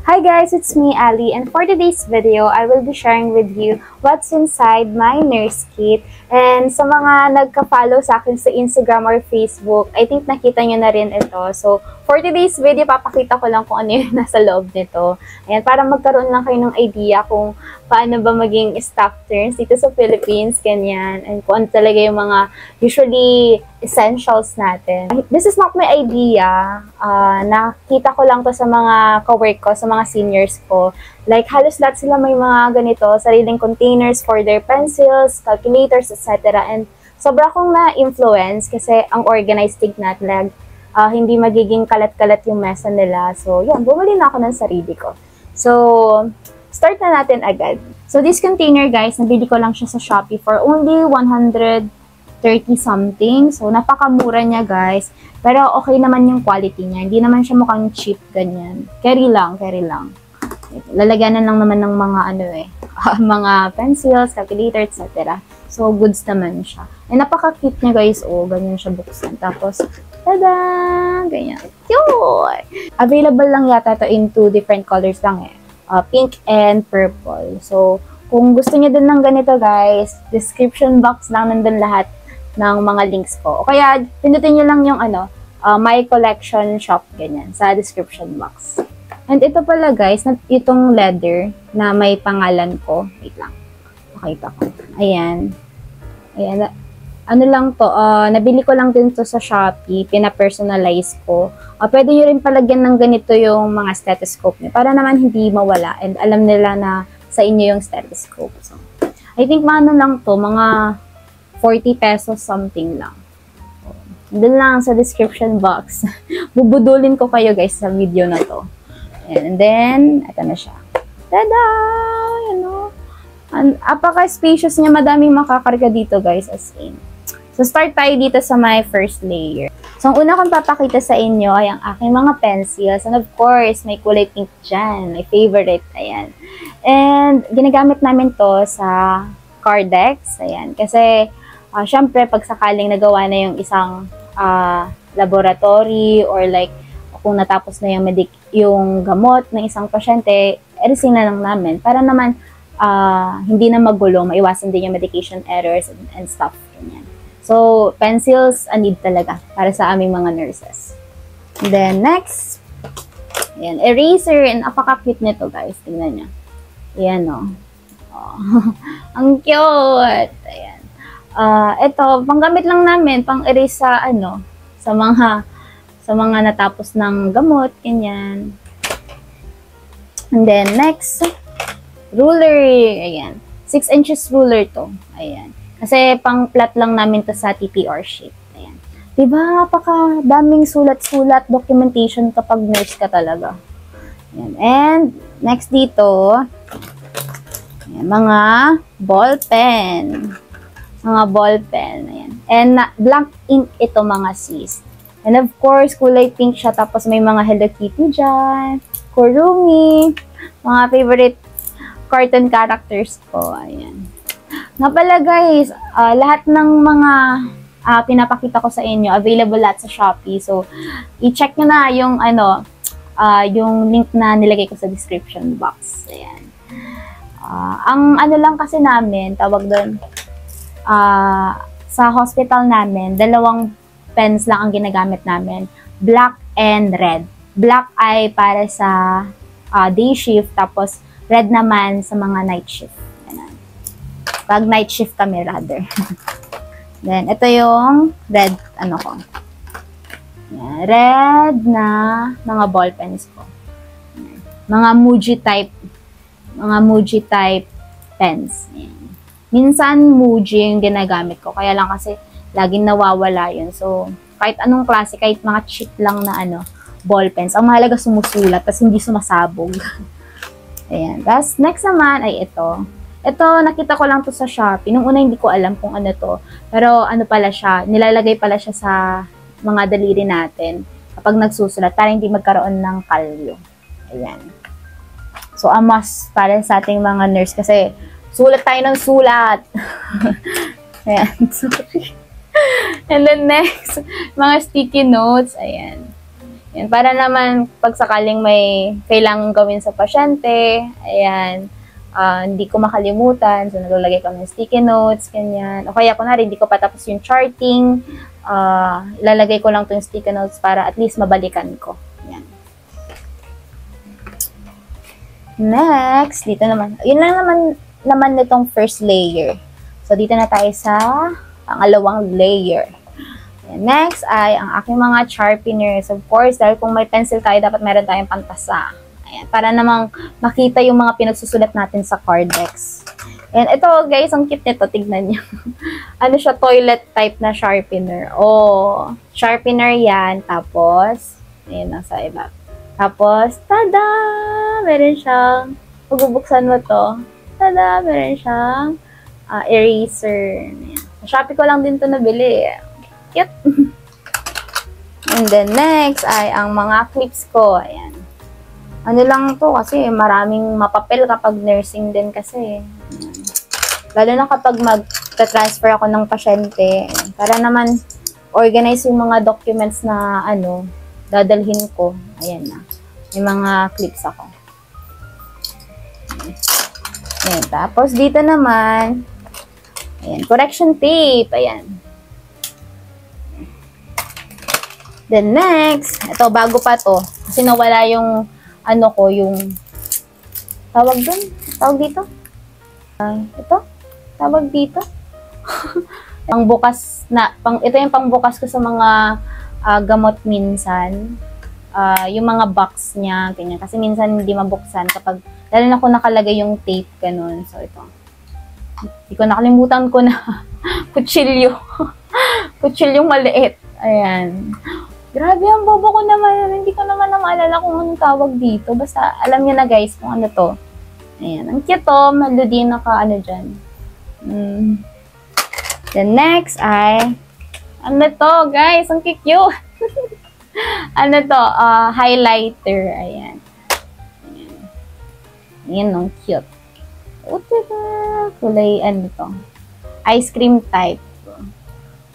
Hi guys, it's me, Ali, and for today's video, I will be sharing with you what's inside my nurse kit. And sa mga nagka-follow sa akin sa Instagram or Facebook, I think nakita nyo na rin ito. So, for today's video, papakita ko lang kung ano yung nasa loob nito. Ayan, para magkaroon lang kayo ng idea kung paano ba maging staff nurse dito sa Philippines, ganyan. And kung ano talaga yung mga usually essentials natin. This is not my idea. Nakita ko lang to sa mga ka-work ko, sa mga seniors ko. Like, halos lahat sila may mga ganito, sariling containers for their pencils, calculators, etc. And sobra kong na-influence kasi ang organized natin, like, hindi magiging kalat-kalat yung mesa nila. So, yan, bumili na ako ng sarili ko. So, start na natin agad. So, this container, guys, nabili ko lang siya sa Shopee for only 130 something. So, napakamura niya, guys. Pero, okay naman yung quality niya. Hindi naman siya mukhang cheap, ganyan. Carry lang, carry lang. Lalagyanan lang naman ng mga, mga pencils, calculator, etc. So, goods naman siya. And napaka-cute niya, guys. Oh, ganyan siya buksan. Tapos, tada! Ganyan. Cute! Available lang yata ito in 2 different colors lang eh. Pink and purple. So, kung gusto niyo din ng ganito, guys, description box lang nandun lahat ng mga links ko. O kaya, pindutin nyo lang yung My Collection Shop, ganyan, sa description box. And ito pala, guys, itong leather na may pangalan ko. Wait lang. Makita ko. Ayan. Ayan. Ano lang to, nabili ko lang din to sa Shopee, pina-personalize ko. Pwede nyo rin palagyan ng ganito yung mga stethoscope nyo para naman hindi mawala and alam nila na sa inyo yung stethoscope. So, I think ano lang to, mga 40 pesos something lang. Doon lang sa description box. Bubudulin ko kayo, guys, sa video na to. And then, ito na siya. Tada! Apaka-spacious niya. Madaming makakarga dito, guys, as in. So, start tayo dito sa my first layer. So, ang una kong papakita sa inyo ay ang aking mga pencils. And of course, may kulay pink dyan. My favorite. Ayan. And, ginagamit namin to sa Cardex. Ayan. Kasi, syempre, pag sakaling nagawa na yung isang laboratory or like, kung natapos na yung gamot ng isang pasyente, erisin na lang namin. Para naman, hindi na magulo, maiwasan din yung medication errors and stuff. Ganyan. So, pencils, a need talaga para sa aming mga nurses. And then, next, ayan, eraser. And apaka-cute nito, guys. Tingnan nyo. Ayan, o. Oh. Ang cute. Ayan. Ito, panggamit lang namin, pang-erase sa, sa mga natapos ng gamot, ganyan. And then, next, ruler. Ayan. 6 inches ruler to. Ayan. Kasi pang-plot lang namin to sa TPR sheet. Ayan. Diba, daming sulat-sulat, documentation kapag nurse ka talaga. Ayan. And, next dito, ayan, mga ball pen. Mga ball pen. Ayan. And, blank ink ito, mga sis. And of course, kulay pink siya. Tapos may mga Hello Kitty dyan. Kurumi. Mga favorite cartoon characters ko. Ayan. Nga pala, guys, lahat ng mga pinapakita ko sa inyo, available lahat sa Shopee. So, i-check nyo na yung, yung link na nilagay ko sa description box. Ayan. Ang lang kasi namin, tawag doon, sa hospital namin, 2 pens lang ang ginagamit namin. Black and red. Black ay para sa day shift, tapos red naman sa mga night shift. Ganun. Pag night shift kami, rather. Then, ito yung red, ko. Yan, red na mga ball pens ko. Mga Muji type pens. Yan. Minsan, Muji yung ginagamit ko. Kaya lang kasi, laging nawawala yun. So, kahit anong klase, kahit mga cheap lang na ball pens. Ang mahalaga sumusulat, tapos hindi sumasabog. Ayan. Tapos, next naman ay ito. Ito, nakita ko lang to sa Shopee. Nung una, hindi ko alam kung ano to. Pero, pala siya, nilalagay pala siya sa mga daliri natin kapag nagsusulat, para hindi magkaroon ng kalyo. Ayan. So, a must para sa ating mga nurse kasi sulat tayo ng sulat. Ayan. Sorry. And then next, mga sticky notes. Ayan. Yan, para naman pag sakaling may kailangan gawin sa pasyente, ayan, hindi ko makalimutan. So, naglalagay ko ng sticky notes, ganyan. O kaya, kunwari, hindi ko pa tapos yung charting, ilalagay ko lang 'tong sticky notes para at least mabalikan ko. Yan. Next, dito naman. Yun lang naman nitong first layer. So, dito na tayo sa pangalawang layer. Next ay ang aking mga sharpeners. Of course, dahil kung may pencil tayo, dapat meron tayong pantasa. Ayan, para namang makita yung mga pinagsusulat natin sa Cardex. And ito guys, ang cute nito. Tignan nyo. Ano siya, toilet type na sharpener. Oh, sharpener yan. Tapos, ayun, nasa iba. Tapos, tada! Meron siyang, pagbubuksan mo to, tada! Meron siyang eraser. Ayan. Sa Shopee ko lang din to nabili. Cute. And then next ay ang mga clips ko. Ayan. Ano lang to kasi maraming mapapel kapag nursing din kasi. Ayan. Lalo na kapag mag-transfer ako ng pasyente. Ayan. Para naman organize yung mga documents na dadalhin ko. Ayan na. May mga clips ako. Ayan. Tapos dito naman, ayan, correction tape. Ayan. Then next, ito bago pa to. Kasi nawala yung yung tawag dun? Tawag dito? Ito? Tawag dito? Pangbukas na, ito yung pangbukas ko sa mga gamot minsan. Yung mga box niya, ganyan. Kasi minsan hindi mabuksan kapag, lalo na kung nakalagay yung tape, ganun. So ito. Hindi ko nakalimutan ko na kutsilyo. Kutsilyong maliit. Ayan. Grabe, ang bobo ko naman. Hindi ko naman maalala kung anong tawag dito. Basta, alam niyo na guys kung ano to. Ayan. Ang cute to. Melody naka dyan. Then next ay, ano to guys? Ang cute. Ano to? Highlighter. Ayan. Ayan. Ayan, ang cute. O, diba? Kulay, to? Ice cream type.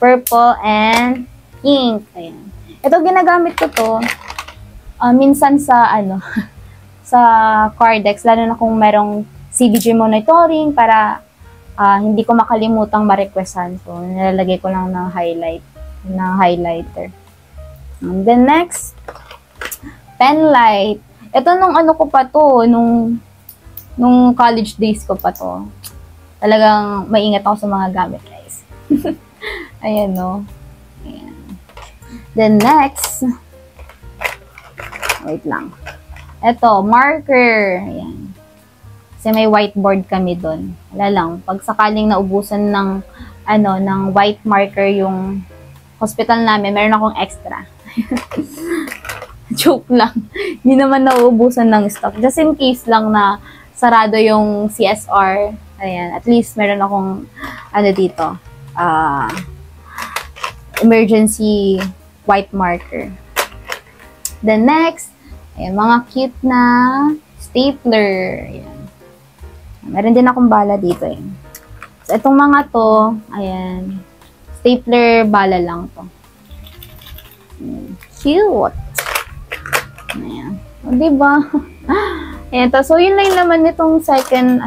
Purple and pink. Ayan. Ito, ginagamit ko to minsan sa sa Cardex, lalo na kung merong CBG monitoring para hindi ko makalimutang ma-requestan. So, nilalagay ko lang ng highlighter. And then next, pen light. Ito nung ko pa to, nung college days ko pa to. Talagang maingat ako sa mga gamit, guys. Ayan, no? Ayan. Then next, wait lang. Ito, marker. Ayan. Kasi may whiteboard kami doon. Wala lang, pag sakaling naubusan ng white marker yung hospital namin, meron akong extra. Joke lang. Hindi naman nauubusan ng stock. Just in case lang na sarado yung CSR. Ayan, at least meron akong dito. Emergency white marker. The next, ayan, mga cute na stapler. Ayan. Meron din akong bala dito. Ayan. So, itong mga to, ayan, stapler bala lang to. Ayan. Cute. Ayan. O, diba? Ayan to. So, yun lang naman itong second,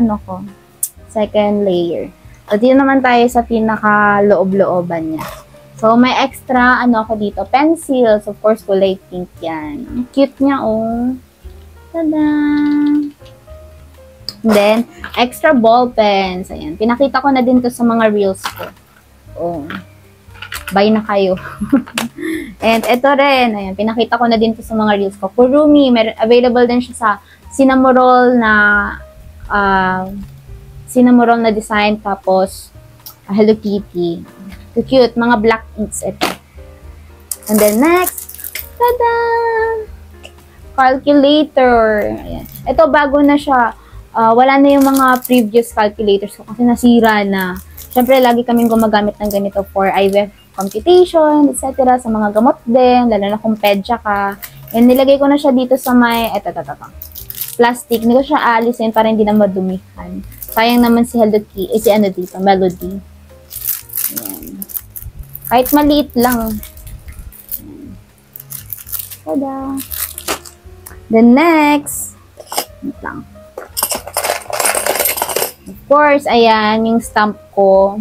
second layer. So, dito naman tayo sa pinaka-loob-looban niya. So, may extra, ako dito, pencils. Of course, kulay pink yan. Ang cute niya, oh. Tada! Then, extra ball pens. Ayan. Pinakita ko na din to sa mga reels ko. Oh. Buy na kayo. And ito rin. Ayan. Pinakita ko na din to sa mga reels ko. Kurumi. Available din siya sa cinnamoroll na design. Tapos, Hello Kitty. So cute. Mga black inks ito. And then next, tada! Calculator. Ayan. Ito, bago na siya. Wala na yung mga previous calculators ko kasi nasira na. Siyempre, lagi kaming gumagamit ng ganito for IVF computation, etc. Sa mga gamot din, lalo na kung pedya ka. And nilagay ko na siya dito sa may, plastic. Hindi ko siya alisin para hindi na madumihan. Sayang naman si Hello Kitty, dito, Melody. Ayan. Kahit maliit lang. Tada! Then next, wait lang. Of course, ayan, yung stamp ko.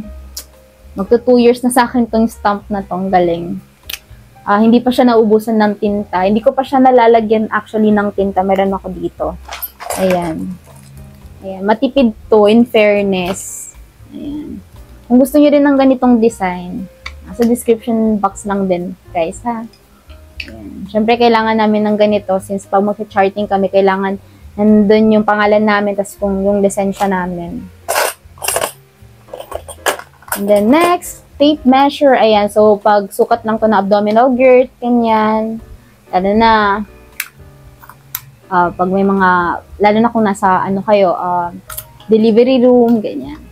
Magto 2 years na sa akin tong stamp na tong galing. Hindi pa siya naubusan ng tinta. Hindi ko pa siya nalalagyan actually ng tinta. Meron ako dito. Ayan. Ayan. Matipid to, in fairness. Ayan. Kung gusto niyo rin ng ganitong design, sa description box lang din, guys, ha? Ayan. Siyempre, kailangan namin ng ganito since pag mag-charting kami, kailangan nandun yung pangalan namin tapos kung yung lisensya namin. And then next, tape measure. Ayan. So, pag sukat lang to na abdominal girth, ganyan. Lalo na, pag may mga, lalo na kung nasa, ano kayo, delivery room, ganyan.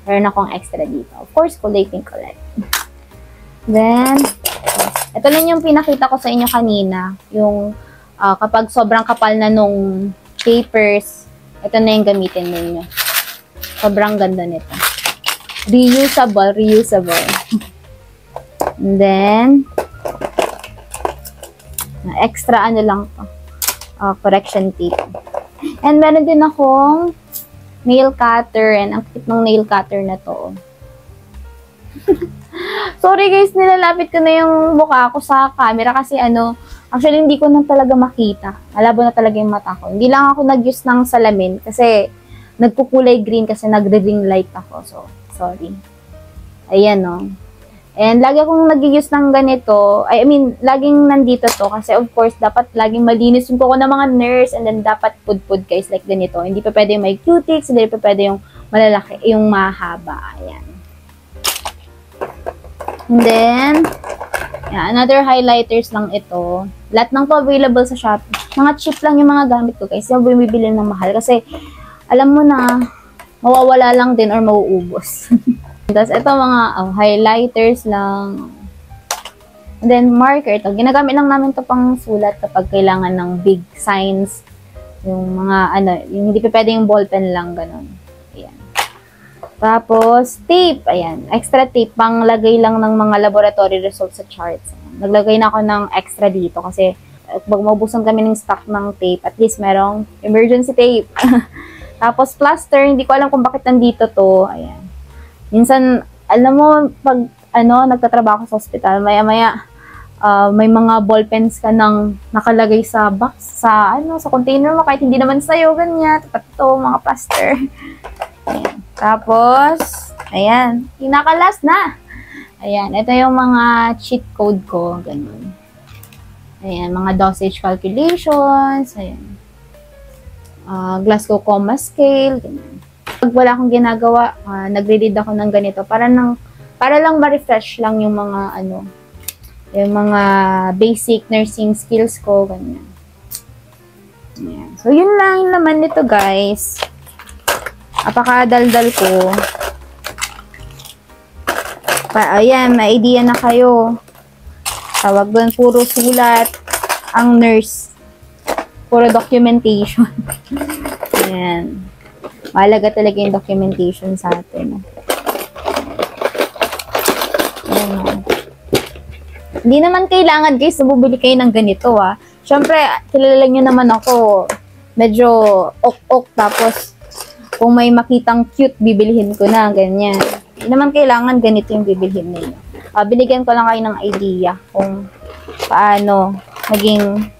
Meron akong extra dito. Of course, collating collect. Then, ito lang yung pinakita ko sa inyo kanina. Yung, kapag sobrang kapal na nung papers, ito na yung gamitin ninyo. Sobrang ganda nito. Reusable. And then, extra ano lang to, correction tape. And meron din akong nail cutter, and ang cute ng nail cutter na to. Sorry guys, nilalapit ko na yung mukha ko sa camera kasi actually hindi ko na talaga makita. Malabo na talaga yung mata ko. Hindi lang ako nag-use ng salamin kasi nagkukulay green kasi nagre-ring light ako. So, sorry. Ayan, no. And lagi akong nag-use ng ganito. I mean, laging nandito to. Kasi of course, dapat laging malinis yung kuko ng mga nurse. And then, dapat pud-pud guys like ganito. Hindi pa pwede yung may cutics. Hindi pa pwede yung malalaki, yung mahaba. Ayan. And then, yeah, another highlighters lang ito. Lahat ng to available sa Shopee. Mga cheap lang yung mga gamit ko guys. Yung bumibili ng mahal. Kasi, alam mo na, mawawala lang din or mauubos. Tapos, ito mga highlighters lang. And then, marker. Ito, ginagamit lang namin to pang sulat kapag kailangan ng big signs. Yung mga, yung hindi pa pwede yung ballpen lang, ganun. Ayan. Tapos, tape. Ayan. Extra tape. Pang lagay lang ng mga laboratory results sa charts. Ayan. Naglagay na ako ng extra dito kasi pag maubusan kami ng stock ng tape, at least merong emergency tape. Tapos, plaster, hindi ko alam kung bakit nandito to. Ayan. Minsan, alam mo, pag, nagtatrabaho sa hospital, maya-maya, may mga ballpens ka nang nakalagay sa box, sa container mo, kahit hindi naman sa'yo, ganyan. Ito, mga plaster. Ayan. Tapos, ayan. Pinaka-last na. Ayan. Ito yung mga cheat code ko. Ganun. Ayan. Mga dosage calculations. Ayan. Glasgow Coma Scale, ganyan. Pag wala akong ginagawa, nagre-read ako ng ganito para lang ma-refresh lang yung mga yung mga basic nursing skills ko, ganyan. Ayan. So, yun lang yung laman nito, guys. Apakadaldal ko. Ayan, may idea na kayo. Tawag doon, puro sulat ang nurse. Puro documentation. Ayan. Mahalaga talaga yung documentation sa atin. Ayan. Hindi naman kailangan guys na bumili kayo ng ganito Siyempre, kilala nyo naman ako. Medyo ok-ok. Tapos, kung may makitang cute, bibilihin ko na. Ganyan. Hindi naman kailangan ganito yung bibilihin ninyo. Binigyan ko lang kayo ng idea kung paano maging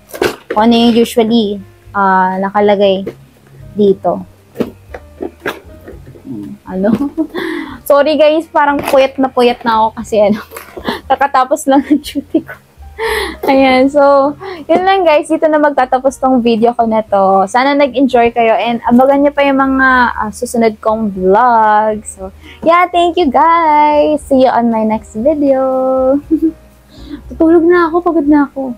kung ano yung usually nakalagay dito. Sorry guys, parang puyat na ako kasi kakatapos lang ng duty ko. Ayan, so, yun lang guys, dito na magtatapos tong video ko na to. Sana nag-enjoy kayo and abangan nyo pa yung mga susunod kong vlog. So, yeah, thank you guys! See you on my next video! Tutulog na ako, pagod na ako.